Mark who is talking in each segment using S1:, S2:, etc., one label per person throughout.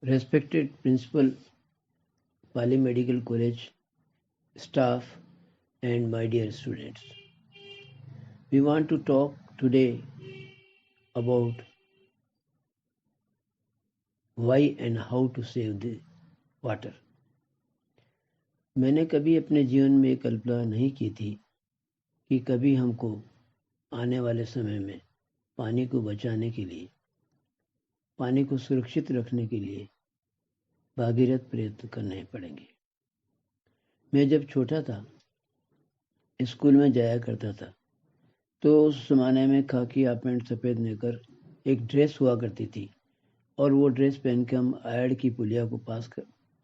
S1: Respected Principal, Pali Medical College, staff, and my dear students. We want to talk today about why and how to save the water. मैंने कभी अपने जीवन में कल्पना नहीं की थी कि कभी हमको आने वाले समय में पानी को बचाने के लिए, पानी को सुरक्षित रखने के लिए भागीरथ प्रयत्न करने पड़ेंगे। मैं जब छोटा था, स्कूल में जाया करता था, तो उस ज़माने में खाकी हाफ पैंट सफ़ेद नेकर एक ड्रेस हुआ करती थी और वो ड्रेस पहन के हम आयड़ की पुलिया को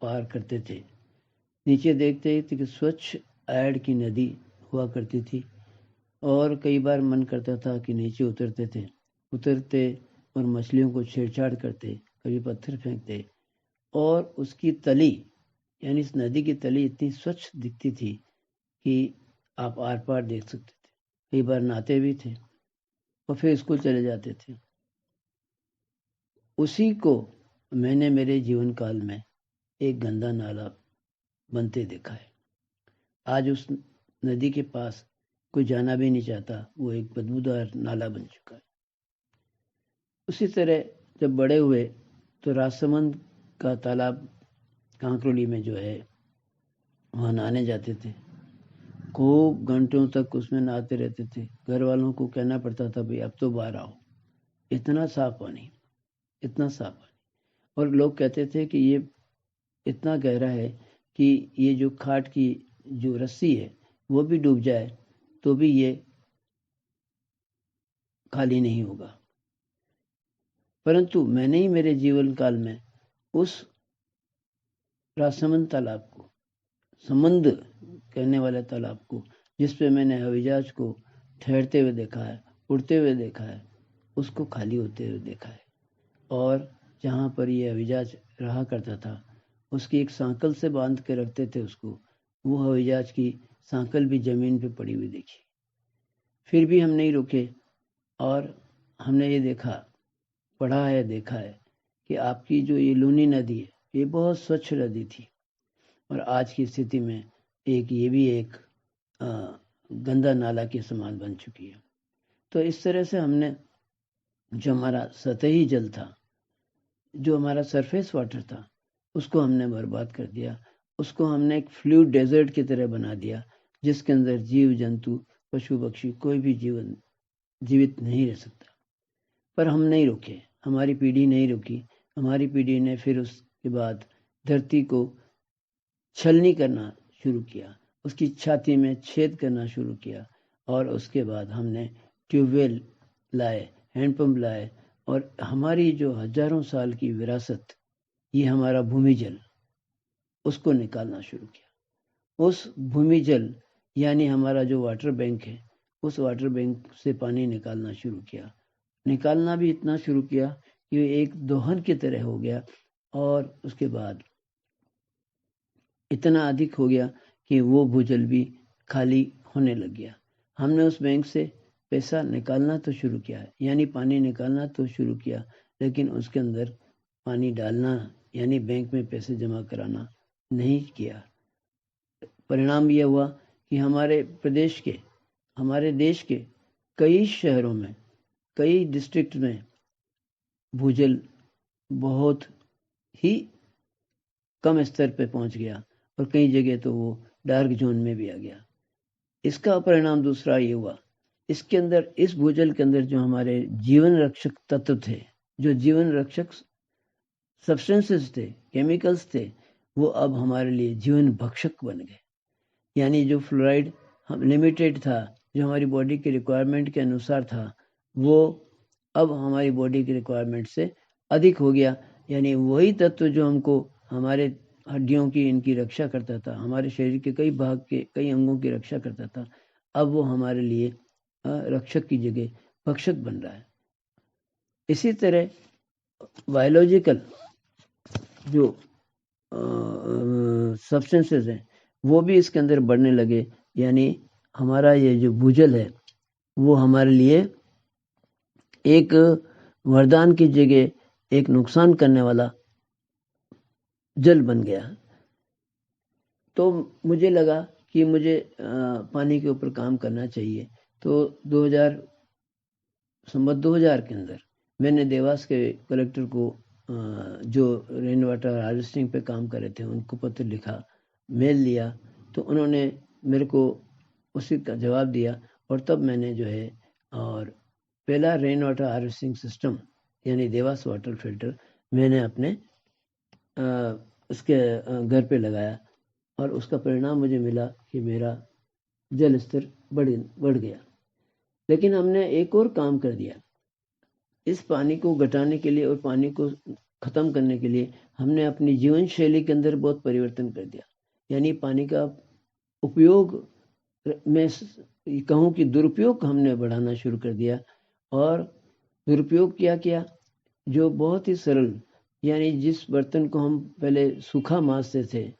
S1: पार करते थे। नीचे देखते थे कि स्वच्छ आयड़ की नदी हुआ करती थी और कई बार मन करता था कि नीचे उतरते और मछलियों को छेड़छाड़ करते, कभी पत्थर फेंकते और उसकी तली यानी इस नदी की तली इतनी स्वच्छ दिखती थी कि आप आर पार देख सकते थे। कई बार नहाते भी थे और फिर स्कूल चले जाते थे। उसी को मैंने मेरे जीवन काल में एक गंदा नाला बनते देखा है। आज उस नदी के पास कोई जाना भी नहीं चाहता, वो एक बदबूदार नाला बन चुका है। उसी तरह जब बड़े हुए तो राजसमंद का तालाब कांकरोली में जो है वहाँ नहाने जाते थे। खूब घंटों तक उसमें नहाते रहते थे। घर वालों को कहना पड़ता था, भाई अब तो बाहर आओ, इतना साफ पानी, इतना साफ पानी। और लोग कहते थे कि ये इतना गहरा है कि ये जो खाट की जो रस्सी है वो भी डूब जाए तो भी ये खाली नहीं होगा। परंतु मैंने ही मेरे जीवन काल में उस राजसमंद तालाब को, समंद कहने वाले तालाब को, जिस पे मैंने हवाईजहाज को ठहरते हुए देखा है, उड़ते हुए देखा है, उसको खाली होते हुए देखा है। और जहाँ पर ये हवाईजहाज रहा करता था उसकी एक सांकल से बांध के रखते थे उसको, वो हवाईजहाज की सांकल भी जमीन पे पड़ी हुई देखी। फिर भी हम नहीं रुके और हमने ये देखा, पढ़ा है, देखा है कि आपकी जो ये लूनी नदी है ये बहुत स्वच्छ नदी थी और आज की स्थिति में ये भी एक गंदा नाला के समान बन चुकी है। तो इस तरह से हमने जो हमारा सतही जल था, जो हमारा सरफेस वाटर था, उसको हमने बर्बाद कर दिया। उसको हमने एक फ्लूइड डेजर्ट की तरह बना दिया जिसके अंदर जीव जंतु, पशु पक्षी, कोई भी जीवित नहीं रह सकता। पर हम नहीं रुके, हमारी पीढ़ी नहीं रुकी। हमारी पीढ़ी ने फिर उसके बाद धरती को छलनी करना शुरू किया, उसकी छाती में छेद करना शुरू किया और उसके बाद हमने ट्यूबवेल लाए, हैंडपंप लाए और हमारी जो हजारों साल की विरासत, ये हमारा भूमि जल, उसको निकालना शुरू किया। उस भूमि जल यानी हमारा जो वाटर बैंक है, उस वाटर बैंक से पानी निकालना शुरू किया। निकालना भी इतना शुरू किया कि एक दोहन की तरह हो गया और उसके बाद इतना अधिक हो गया कि वो भूजल भी खाली होने लग गया। हमने उस बैंक से पैसा निकालना तो शुरू किया, यानी पानी निकालना तो शुरू किया, लेकिन उसके अंदर पानी डालना यानी बैंक में पैसे जमा कराना नहीं किया। परिणाम यह हुआ कि हमारे प्रदेश के, हमारे देश के कई शहरों में, कई डिस्ट्रिक्ट में भूजल बहुत ही कम स्तर पे पहुंच गया और कई जगह तो वो डार्क जोन में भी आ गया। इसका परिणाम दूसरा ये हुआ, इसके अंदर, इस भूजल के अंदर जो हमारे जीवन रक्षक तत्व थे, जो जीवन रक्षक सब्सटेंसेस थे, केमिकल्स थे, वो अब हमारे लिए जीवन भक्षक बन गए। यानी जो फ्लोराइड लिमिटेड था, जो हमारी बॉडी के रिक्वायरमेंट के अनुसार था, वो अब हमारी बॉडी की रिक्वायरमेंट से अधिक हो गया। यानी वही तत्व जो हमको हमारे हड्डियों की इनकी रक्षा करता था, हमारे शरीर के कई भाग के कई अंगों की रक्षा करता था, अब वो हमारे लिए रक्षक की जगह भक्षक बन रहा है। इसी तरह बायोलॉजिकल जो सब्सटेंसेस हैं वो भी इसके अंदर बढ़ने लगे। यानी हमारा ये जो भूजल है वो हमारे लिए एक वरदान की जगह एक नुकसान करने वाला जल बन गया। तो मुझे लगा कि मुझे पानी के ऊपर काम करना चाहिए। तो 2000 के अंदर मैंने देवास के कलेक्टर को जो रेन वाटर हार्वेस्टिंग पे काम कर रहे थे उनको पत्र लिखा, मेल लिया। तो उन्होंने मेरे को उसी का जवाब दिया और तब मैंने जो है और पहला रेन वाटर हार्वेस्टिंग सिस्टम यानी देवास वाटर फिल्टर मैंने अपने उसके घर पे लगाया और उसका परिणाम मुझे मिला कि मेरा जल स्तर बढ़ गया। लेकिन हमने एक और काम कर दिया। इस पानी को घटाने के लिए और पानी को खत्म करने के लिए हमने अपनी जीवन शैली के अंदर बहुत परिवर्तन कर दिया। यानी पानी का उपयोग मैं कहूँ कि दुरुपयोग हमने बढ़ाना शुरू कर दिया। और दुरुपयोग किया जो बहुत ही सरल, यानी जिस बर्तन को हम पहले सूखा मांजते थे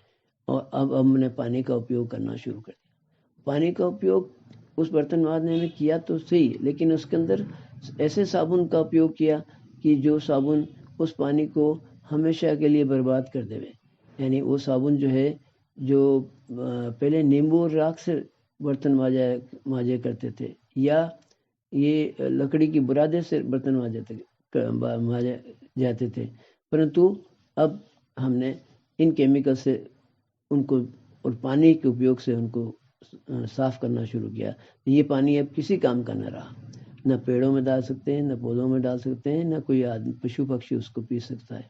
S1: और अब हमने पानी का उपयोग करना शुरू कर दिया। पानी का उपयोग उस बर्तन मांजने में किया तो सही, लेकिन उसके अंदर ऐसे साबुन का उपयोग किया कि जो साबुन उस पानी को हमेशा के लिए बर्बाद कर देवे। यानी वो साबुन जो है जो पहले नींबू और राख से बर्तन मांजे करते थे, या ये लकड़ी की बुरादे से बर्तन मांजे जाते थे, परंतु अब हमने इन केमिकल से उनको और पानी के उपयोग से उनको साफ करना शुरू किया। ये पानी अब किसी काम का न रहा। न पेड़ों में डाल सकते हैं, न पौधों में डाल सकते हैं, न कोई आदमी पशु पक्षी उसको पी सकता है।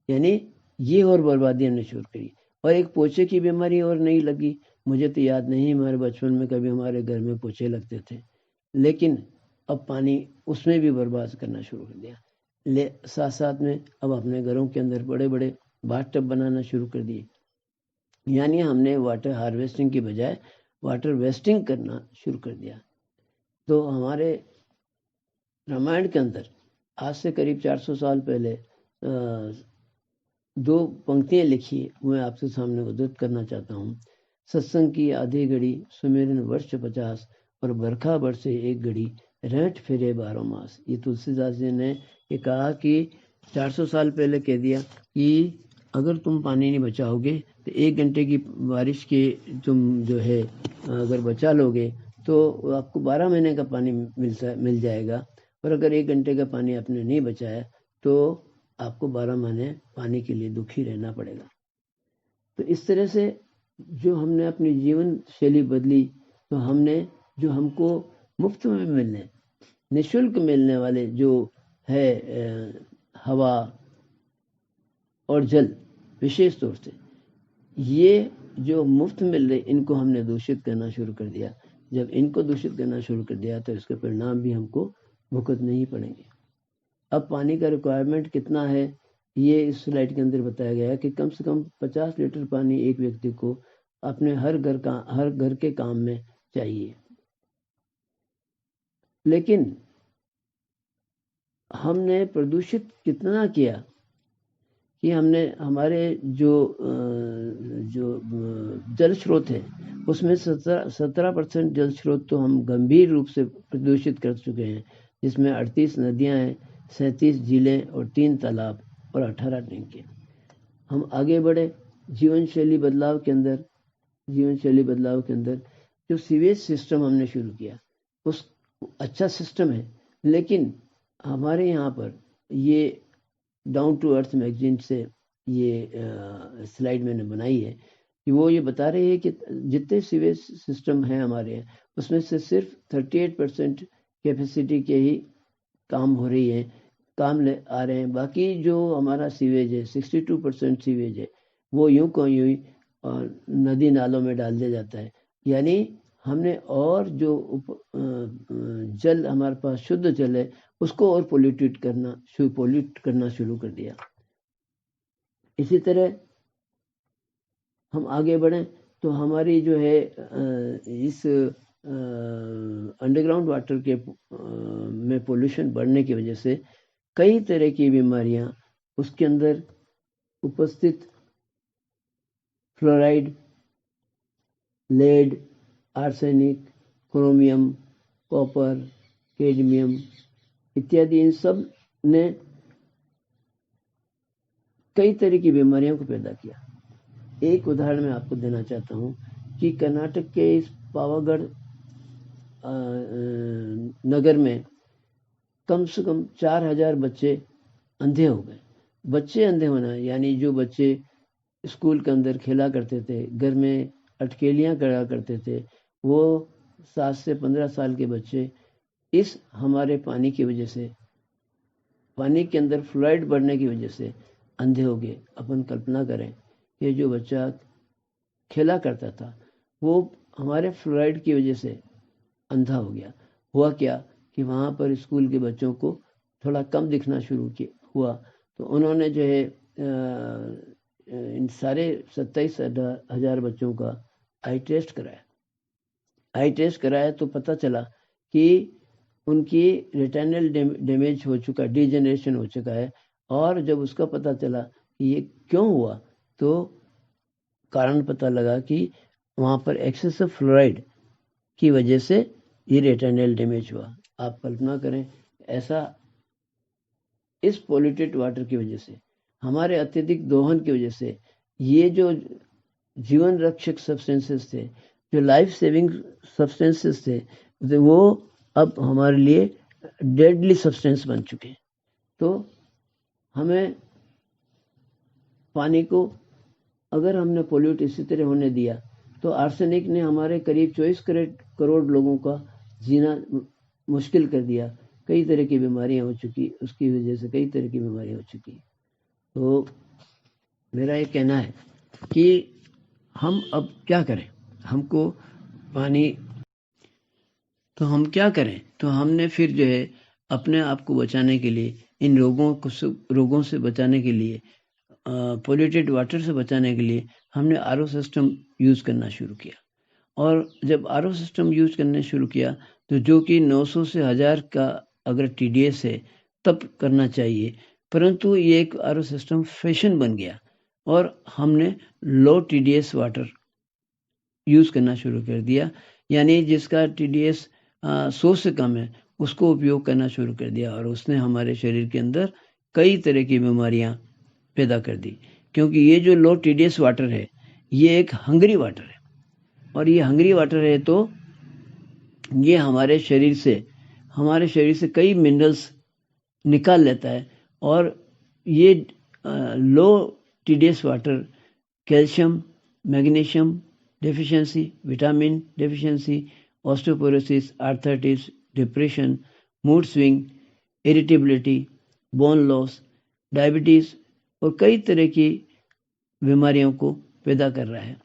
S1: यानी ये और बर्बादी हमने शुरू करी। और एक पोचे की बीमारी और नहीं लगी। मुझे तो याद नहीं हमारे बचपन में कभी हमारे घर में पोचे लगते थे, लेकिन अब पानी उसमें भी बर्बाद करना शुरू कर दिया। साथ साथ में अब अपने घरों के अंदर बड़े बड़े बाथ टब बनाना शुरू कर दिए। यानी हमने वाटर हार्वेस्टिंग की बजाय वाटर वेस्टिंग करना शुरू कर दिया। तो हमारे रामायण के अंदर आज से करीब 400 साल पहले दो पंक्तियां लिखी मैं आपके सामने उद्धृत करना चाहता हूँ। सत्संग की आधी घड़ी, सुमिरन वर्ष 50, और बरखा बरसे एक घड़ी, रहट फिरे 12 मास। ये तुलसीदास जी ने ये कहा कि 400 साल पहले कह दिया कि अगर तुम पानी नहीं बचाओगे तो 1 घंटे की बारिश के तुम जो है अगर बचा लोगे तो आपको 12 महीने का पानी मिल जाएगा। और अगर 1 घंटे का पानी आपने नहीं बचाया तो आपको 12 महीने पानी के लिए दुखी रहना पड़ेगा। तो इस तरह से जो हमने अपनी जीवन शैली बदली, तो हमने जो हमको मुफ्त में मिलने, निःशुल्क मिलने वाले जो है हवा और जल, विशेष तौर से ये जो मुफ्त मिल रहे इनको हमने दूषित करना शुरू कर दिया। जब इनको दूषित करना शुरू कर दिया तो इसके परिणाम भी हमको भुगतने ही पड़ेंगे। अब पानी का रिक्वायरमेंट कितना है ये इस स्लाइड के अंदर बताया गया है कि कम से कम 50 लीटर पानी एक व्यक्ति को अपने हर घर के काम में चाहिए। लेकिन हमने प्रदूषित कितना किया कि हमने हमारे जो जल स्रोत है उसमें 17% जल स्रोत तो हम गंभीर रूप से प्रदूषित कर चुके हैं, जिसमें 38 नदियां हैं, 37 झीलें और 3 तालाब और 18 टैंकियां। हम आगे बढ़े जीवन शैली बदलाव के अंदर जो सीवेज सिस्टम हमने शुरू किया उस अच्छा सिस्टम है, लेकिन हमारे यहाँ पर ये डाउन टू अर्थ मैगजीन से ये स्लाइड मैंने बनाई है कि वो ये बता रही है कि जितने सीवेज सिस्टम हैं हमारे यहाँ उसमें से सिर्फ 38% कैपेसिटी के ही काम हो रही है, काम ले आ रहे हैं। बाकी जो हमारा सीवेज है 62% सीवेज है वो यूं को यूं नदी नालों में डाल दिया जाता है। यानी हमने और जो जल हमारे पास शुद्ध जल है उसको और पोल्यूट करना शुरू कर दिया। इसी तरह हम आगे बढ़े तो हमारी जो है इस अंडरग्राउंड वाटर के में पोल्यूशन बढ़ने की वजह से कई तरह की बीमारियां उसके अंदर उपस्थित fluoride, lead, arsenic, chromium, copper, cadmium इत्यादि इन सब ने कई तरह की बीमारियों को पैदा किया। एक उदाहरण मैं आपको देना चाहता हूँ कि कर्नाटक के इस पावागढ़ नगर में कम से कम 4000 बच्चे अंधे हो गए। बच्चे अंधे होना यानी जो बच्चे स्कूल के अंदर खेला करते थे, घर में अटकेलियाँ करा करते थे, वो 7 से 15 साल के बच्चे इस हमारे पानी की वजह से, पानी के अंदर फ्लोराइड बढ़ने की वजह से अंधे हो गए। अपन कल्पना करें कि जो बच्चा खेला करता था वो हमारे फ्लोराइड की वजह से अंधा हो गया। हुआ क्या कि वहाँ पर स्कूल के बच्चों को थोड़ा कम दिखना शुरू हुआ, तो उन्होंने जो है इन सारे 27,000 बच्चों का आई टेस्ट कराया। आई टेस्ट कराया तो पता चला कि उनकी रेटिनल डैमेज हो चुका, डिजेनरेशन हो चुका है। और जब उसका पता चला कि ये क्यों हुआ, तो कारण पता लगा कि वहाँ पर एक्सेसिव फ्लोराइड की वजह से ये रेटिनल डैमेज हुआ। आप कल्पना करें, ऐसा इस पॉल्यूटेड वाटर की वजह से, हमारे अत्यधिक दोहन की वजह से, ये जो जीवन रक्षक सब्सटेंसेस थे, जो लाइफ सेविंग सब्सटेंसेस थे, वो अब हमारे लिए डेडली सब्सटेंस बन चुके हैं। तो हमें पानी को अगर हमने पोल्यूट इसी तरह होने दिया तो आर्सेनिक ने हमारे करीब 24 करोड़ लोगों का जीना मुश्किल कर दिया। कई तरह की बीमारियां हो चुकी, उसकी वजह से कई तरह की बीमारियां हो चुकी। तो मेरा ये कहना है कि हम अब क्या करें, हमको पानी, तो हम क्या करें, तो हमने फिर जो है अपने आप को बचाने के लिए, इन रोगों से बचाने के लिए, पोल्यूटेड वाटर से बचाने के लिए हमने आरओ सिस्टम यूज़ करना शुरू किया। और जब आरओ सिस्टम यूज़ करने शुरू किया तो जो कि 900 से 1000 का अगर टीडीएस है तब करना चाहिए, परंतु ये एक आरओ सिस्टम फैशन बन गया और हमने लो टीडीएस वाटर यूज़ करना शुरू कर दिया। यानी जिसका टीडीएस 100 से कम है उसको उपयोग करना शुरू कर दिया, और उसने हमारे शरीर के अंदर कई तरह की बीमारियां पैदा कर दी। क्योंकि ये जो लो टीडीएस वाटर है ये एक हंगरी वाटर है, और ये हंगरी वाटर है तो ये हमारे शरीर से कई मिनरल्स निकाल लेता है। और ये लो TDS water calcium, magnesium deficiency, vitamin deficiency, osteoporosis, arthritis, depression, mood swing, irritability, bone loss, diabetes और कई तरह की बीमारियों को पैदा कर रहा है।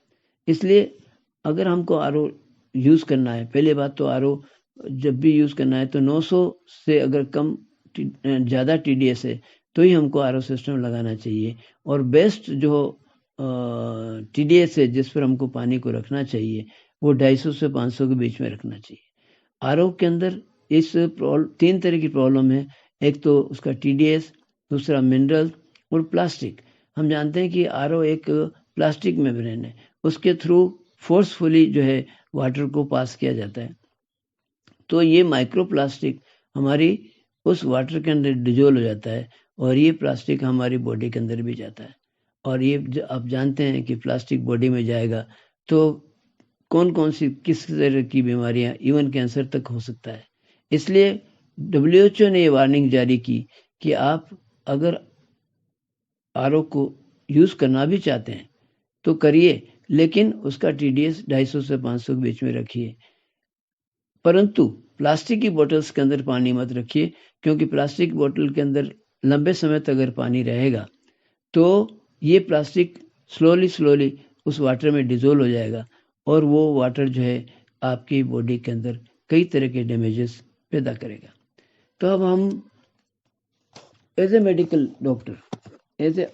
S1: इसलिए अगर हमको आरओ यूज़ करना है, पहले बात तो आरओ जब भी यूज़ करना है तो 900 से अगर कम ज़्यादा टीडीएस है तो ही हमको आरओ सिस्टम लगाना चाहिए। और बेस्ट जो टीडीएस है जिस पर हमको पानी को रखना चाहिए वो 250 से 500 के बीच में रखना चाहिए। आरओ के अंदर इस 3 तरह की प्रॉब्लम है। एक तो उसका टीडीएस, दूसरा मिनरल और प्लास्टिक। हम जानते हैं कि आरओ एक प्लास्टिक मेम्ब्रेन है, उसके थ्रू फोर्सफुली जो है वाटर को पास किया जाता है। तो ये माइक्रोप्लास्टिक हमारी उस वाटर के अंदर डिजोल्व हो जाता है और ये प्लास्टिक हमारी बॉडी के अंदर भी जाता है। और ये आप जानते हैं कि प्लास्टिक बॉडी में जाएगा तो कौन कौन सी किस तरह की बीमारियां, इवन कैंसर तक हो सकता है। इसलिए WHO ने ये वार्निंग जारी की कि आप अगर आरओ को यूज करना भी चाहते हैं तो करिए, लेकिन उसका टीडीएस 250 से 500 के बीच में रखिए। परंतु प्लास्टिक की बोतल्स के अंदर पानी मत रखिए, क्योंकि प्लास्टिक बोतल के अंदर लंबे समय तक अगर पानी रहेगा तो ये प्लास्टिक स्लोली उस वाटर में डिजोल्व हो जाएगा और वो वाटर जो है आपकी बॉडी के अंदर कई तरह के डैमेजेस पैदा करेगा। तो अब हम as a medical doctor, as a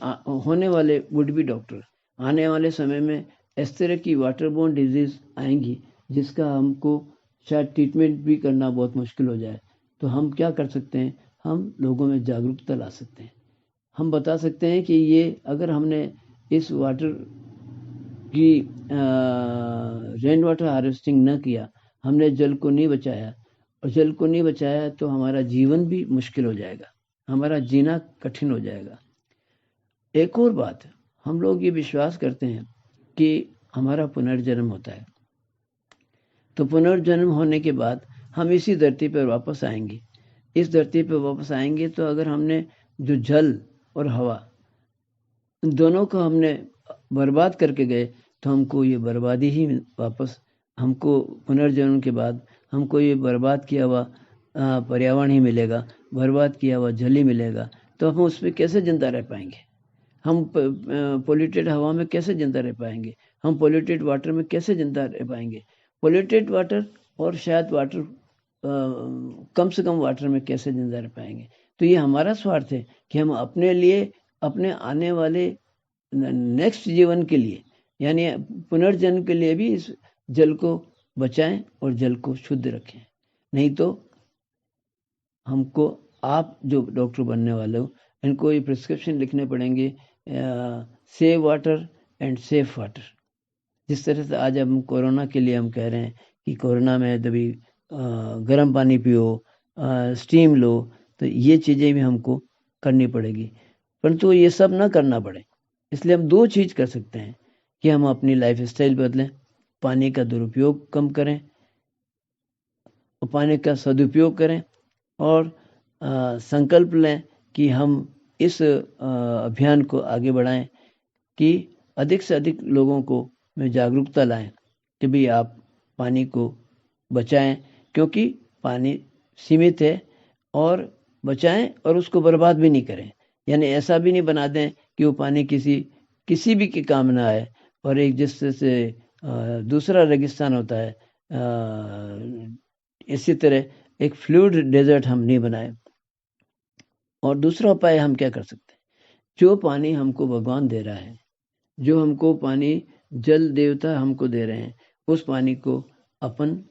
S1: होने वाले वुड बी डॉक्टर, आने वाले समय में इस तरह की वाटरबोर्न डिजीज आएंगी जिसका हमको शायद ट्रीटमेंट भी करना बहुत मुश्किल हो जाए। तो हम क्या कर सकते हैं, हम लोगों में जागरूकता ला सकते हैं। हम बता सकते हैं कि ये अगर हमने इस वाटर की रेन वाटर हार्वेस्टिंग न किया, हमने जल को नहीं बचाया, और जल को नहीं बचाया तो हमारा जीवन भी मुश्किल हो जाएगा, हमारा जीना कठिन हो जाएगा। एक और बात, हम लोग ये विश्वास करते हैं कि हमारा पुनर्जन्म होता है, तो पुनर्जन्म होने के बाद हम इसी धरती पर वापस आएंगे। इस धरती पर वापस आएंगे तो अगर हमने जो जल और हवा दोनों को हमने बर्बाद करके गए, तो हमको ये बर्बादी ही वापस, हमको पुनर्जन्म के बाद हमको ये बर्बाद किया हुआ पर्यावरण ही मिलेगा, बर्बाद किया हुआ जल ही मिलेगा। तो हम उस पे कैसे जिंदा रह पाएंगे? हम पोल्यूटेड हवा में कैसे जिंदा रह पाएंगे? हम पोल्यूटेड वाटर में कैसे जिंदा रह पाएंगे? पोल्यूटेड वाटर और शायद वाटर कम से कम वाटर में कैसे जिंदा रह पाएंगे? तो ये हमारा स्वार्थ है कि हम अपने लिए, अपने आने वाले नेक्स्ट जीवन के लिए, यानी पुनर्जन्म के लिए भी इस जल को बचाएं और जल को शुद्ध रखें। नहीं तो हमको, आप जो डॉक्टर बनने वाले हो, इनको ये प्रिस्क्रिप्शन लिखने पड़ेंगे, save water and safe water. जिस तरह से आज हम कोरोना के लिए हम कह रहे हैं कि कोरोना में कभी गर्म पानी पियो, स्टीम लो, तो ये चीज़ें भी हमको करनी पड़ेगी। परंतु ये सब ना करना पड़े, इसलिए हम दो चीज़ कर सकते हैं कि हम अपनी लाइफ स्टाइल बदलें, पानी का दुरुपयोग कम करें और पानी का सदुपयोग करें, और संकल्प लें कि हम इस अभियान को आगे बढ़ाएं कि अधिक से अधिक लोगों को में जागरूकता लाएं कि भाई आप पानी को बचाएं, क्योंकि पानी सीमित है, और बचाएं और उसको बर्बाद भी नहीं करें। यानी ऐसा भी नहीं बना दें कि वो पानी किसी भी के काम ना आए, और एक जिस से दूसरा रेगिस्तान होता है, इसी तरह एक फ्लूइड डेजर्ट हम नहीं बनाए। और दूसरा उपाय हम क्या कर सकते हैं? जो पानी हमको भगवान दे रहा है, जो हमको पानी जल देवता हमको दे रहे हैं, उस पानी को अपन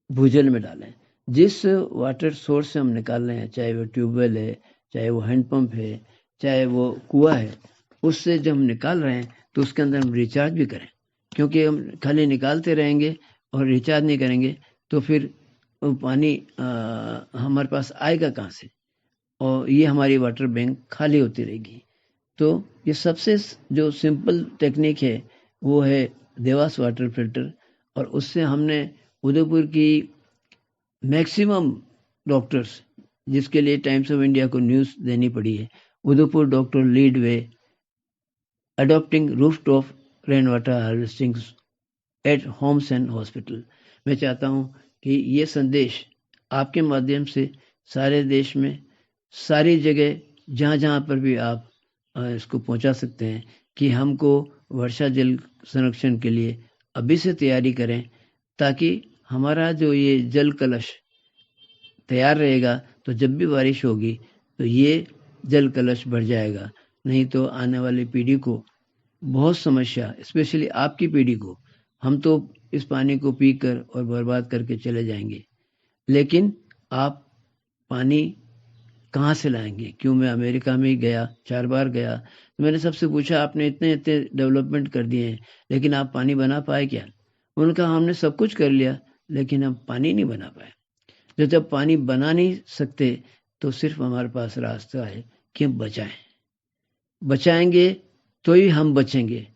S1: भूजल में डालें। जिस वाटर सोर्स से हम निकाल रहे हैं, चाहे वो ट्यूबवेल है, चाहे वो हैंडपंप है, चाहे वो कुआं है, उससे जब हम निकाल रहे हैं तो उसके अंदर हम रिचार्ज भी करें। क्योंकि हम खाली निकालते रहेंगे और रिचार्ज नहीं करेंगे तो फिर वो पानी हमारे पास आएगा कहाँ से, और ये हमारी वाटर बैंक खाली होती रहेगी। तो ये सबसे जो सिंपल टेक्निक है वो है देवास वाटर फिल्टर, और उससे हमने उदयपुर की मैक्सिमम डॉक्टर्स, जिसके लिए टाइम्स ऑफ इंडिया को न्यूज़ देनी पड़ी है, Udaipur doctor lead way adopting rooftop rain water harvesting eight homes and hospital. मैं चाहता हूँ कि ये संदेश आपके माध्यम से सारे देश में, सारी जगह, जहाँ जहाँ पर भी आप इसको पहुँचा सकते हैं कि हमको वर्षा जल संरक्षण के लिए अभी से तैयारी करें, ताकि हमारा जो ये जल कलश तैयार रहेगा, तो जब भी बारिश होगी तो ये जल कलश भर जाएगा। नहीं तो आने वाली पीढ़ी को बहुत समस्या, स्पेशली आपकी पीढ़ी को, हम तो इस पानी को पीकर और बर्बाद करके चले जाएंगे, लेकिन आप पानी कहाँ से लाएंगे? क्यों, मैं अमेरिका में गया, 4 बार गया, तो मैंने सबसे पूछा आपने इतने इतने डेवलपमेंट कर दिए हैं, लेकिन आप पानी बना पाए क्या? उन्होंने कहा हमने सब कुछ कर लिया, लेकिन हम पानी नहीं बना पाए। तो जब पानी बना नहीं सकते तो सिर्फ हमारे पास रास्ता है कि हम बचाएंगे तो ही हम बचेंगे।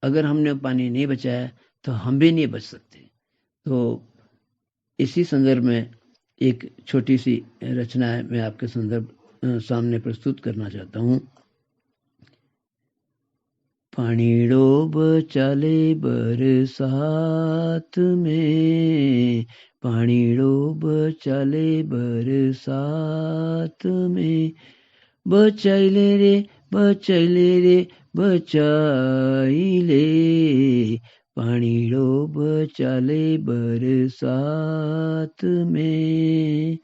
S1: अगर हमने पानी नहीं बचाया तो हम भी नहीं बच सकते। तो इसी संदर्भ में एक छोटी सी रचना है, मैं आपके सामने प्रस्तुत करना चाहता हूँ। पानीड़ो बचाले बरसात में, पानीड़ो बचाले बरसात में, बचाइले रे बचाइले रे बचाइले, पानीड़ो बचाले बरसात में,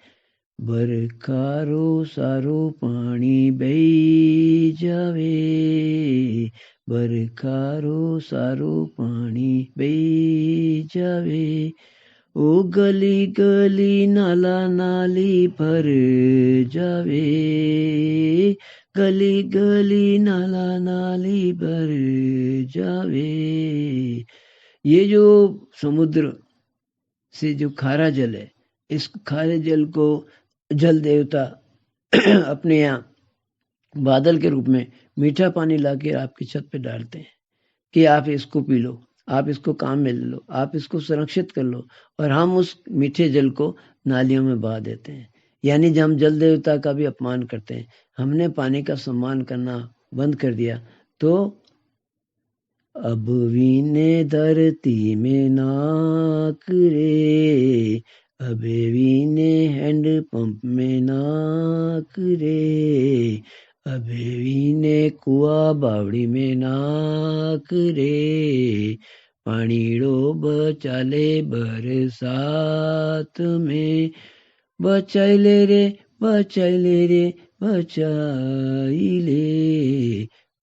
S1: बरखारो सारो पानी बही जावे, बरखारो सारो पानी बही जावे, ओ गली गली नाला नाली भर जावे, गली गली नाला नाली भर जावे। ये जो समुद्र से जो खारा जल है, इस खारे जल को जल देवता अपने यहाँ बादल के रूप में मीठा पानी लाके आपकी छत पे डालते हैं कि आप इसको पी लो, आप इसको काम में ले लो, आप इसको संरक्षित कर लो, और हम उस मीठे जल को नालियों में बहा देते हैं। यानी जब हम जल देवता का भी अपमान करते हैं, हमने पानी का सम्मान करना बंद कर दिया, तो अब वीने धरती में नाक रे, अब वीने हैंड पंप में नाक रे, अब वीने कुआ बावड़ी में नाक रे, पानीड़ो बचाले बरसात में, बचाइले रे बचाइले रे बचाइले,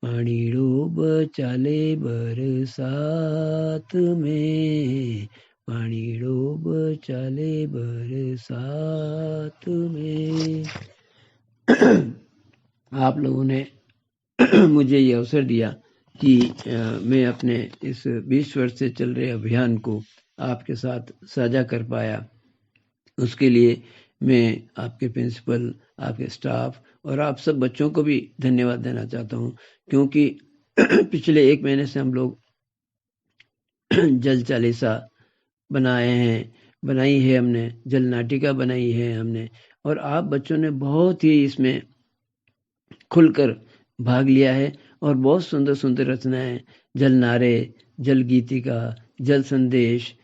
S1: पानीड़ो बचाले बरसात में, पानीड़ो बचाले बरसात में। आप लोगों ने मुझे ये अवसर दिया कि मैं अपने इस 20 वर्ष से चल रहे अभियान को आपके साथ साझा कर पाया। उसके लिए मैं आपके प्रिंसिपल, आपके स्टाफ और आप सब बच्चों को भी धन्यवाद देना चाहता हूँ, क्योंकि पिछले 1 महीने से हम लोग जल चालीसा बनाई है हमने, जल नाटिका बनाई है हमने, और आप बच्चों ने बहुत ही इसमें खुलकर भाग लिया है और बहुत सुंदर सुंदर रचनाएं, जल नारे, जल गीतिका, जल संदेश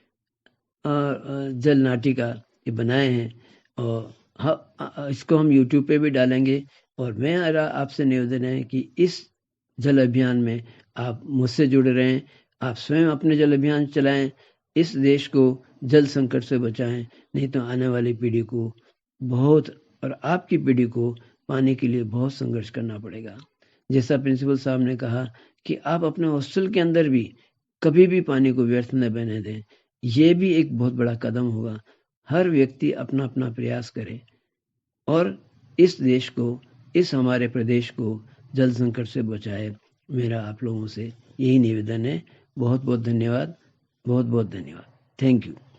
S1: और जल नाटिका ये बनाए हैं। और इसको हम YouTube पे भी डालेंगे। और मेरा आपसे निवेदन है कि इस जल अभियान में आप मुझसे जुड़े रहें, आप स्वयं अपने जल अभियान चलाएं, इस देश को जल संकट से बचाएं, नहीं तो आने वाली पीढ़ी को बहुत, और आपकी पीढ़ी को पाने के लिए बहुत संघर्ष करना पड़ेगा। जैसा प्रिंसिपल साहब ने कहा कि आप अपने हॉस्टल के अंदर भी कभी भी पानी को व्यर्थ न बहने दें, ये भी एक बहुत बड़ा कदम होगा। हर व्यक्ति अपना अपना प्रयास करे और इस देश को, इस हमारे प्रदेश को जल संकट से बचाए। मेरा आप लोगों से यही निवेदन है। बहुत बहुत धन्यवाद, बहुत बहुत धन्यवाद। Thank you.